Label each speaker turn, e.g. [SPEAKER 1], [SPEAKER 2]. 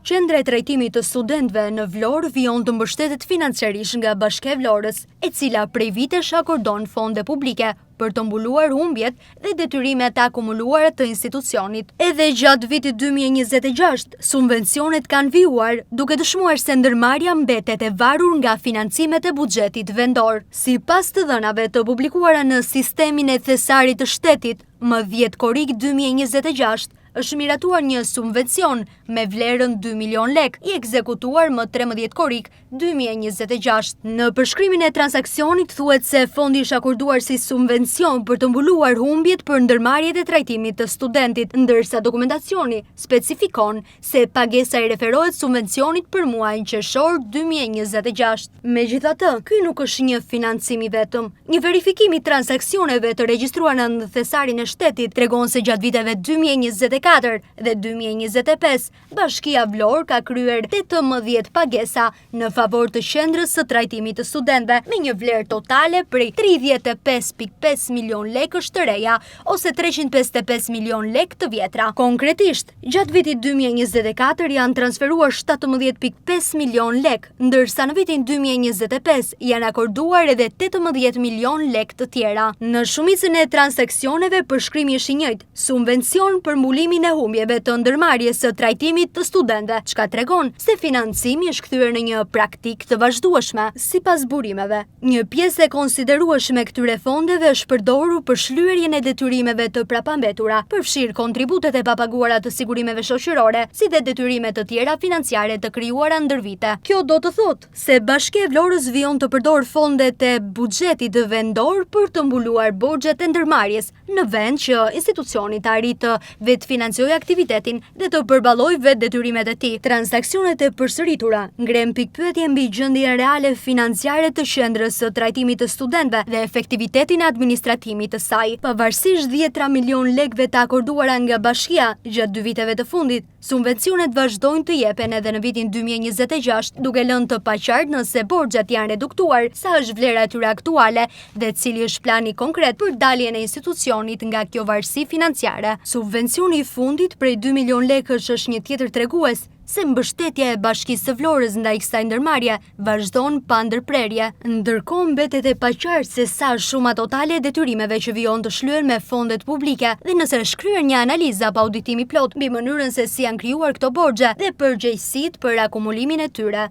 [SPEAKER 1] Qendra e trajtimit të studentëve në Vlorë vijon të mbështetet financiarisht nga Bashkia e Vlorës, e cila prej vitesh akordon fonde publike për të mbuluar humbjet dhe detyrimet e akumuluara të institucionit. Edhe gjatë vitit 2026, subvencionet kanë vijuar, duke dëshmuar se ndërmarrja mbetet e varur nga financimet e buxhetit vendor. Sipas të dhënave të publikuara në sistemin e thesarit të shtetit, më 10 korrik 2026, është miratuar një subvencion me vlerën 2 milion lek, i ekzekutuar më 13 korrik 2026. Në përshkrimin e transaksionit thuhet se fondi është akorduar si subvencion për të mbuluar humbjet për ndërmarrjet e trajtimit të studentit, ndërsa dokumentacioni specifikon se pagesa i referohet subvencionit për muajin qershor 2026. Megjithatë, ky nuk është një financim i vetëm. Një verifikim i transaksioneve të regjistruara në thesarin e shtetit tregon se gjatë viteve 2024 dhe 2025, Bashkia Vlorë ka kryer 18 pagesa në favor të qendrës së trajtimit të studentëve me një vlerë totale prej 35.5 milion lekësh të reja ose 355 milion lek të vjetra. Konkretisht, gjatë vitit 2024 janë transferuar 17.5 milion lek, ndërsa në vitin 2025 janë akorduar edhe 18 milion lek të tjera. Në shumicën e transaksioneve përshkrimi është i njëjtë, subvencion për mbulimin e humbjeve të ndërmarrjes së trajtimit të studentëve, çka tregon se financimi është kthyer në një praktikë të vazhdueshme. Sipas burimeve, një pjesë e konsiderueshme e këtyre fondeve është përdorur për shlyerjen e detyrimeve të prapambetura, përfshirë kontributet e papaguara të sigurimeve shoqërore, si dhe detyrimet të tjera financiare të krijuara ndër vite. Kjo do të thotë se Bashkia e Vlorës vijon të përdor fondet e buxhetit vendor për të mbuluar borxhet e ndërmarrjes, në vend që institucioni të arritë të vetëfinancojë aktivitetin dhe të përballojë vetë detyrimet e tij. Transaksionet e përsëritura ngren pikpyetje mbi gjendjen reale financiare të qendrës së trajtimit të studentëve dhe efektivitetin e administratimit të saj. Pavarësisht 10 milion lekëve të akorduara nga Bashkia gjatë 2 viteve të fundit, subvencionet vazhdojnë të jepen edhe në vitin 2026, duke lënë të paqartë nëse borxhet janë reduktuar, sa është vlera e tyre aktuale dhe cili është plani konkret për daljen e institucionit nga kjo varësi financiare. Subvencioni i fundit prej 2 milion lekësh është një tjetër tregues se mbështetja e Bashkisë së Vlorës ndaj kësaj ndërmarrje vazhdon pa ndërprerje, ndërkohë mbetet e paqartë se sa është shuma totale e detyrimeve që vijon të shlyer me fondet publike dhe nëse është kryer një analizë apo auditimi plot mbi mënyrën se si janë krijuar këto borxhe dhe përgjegjësitë për akumulimin e tyre.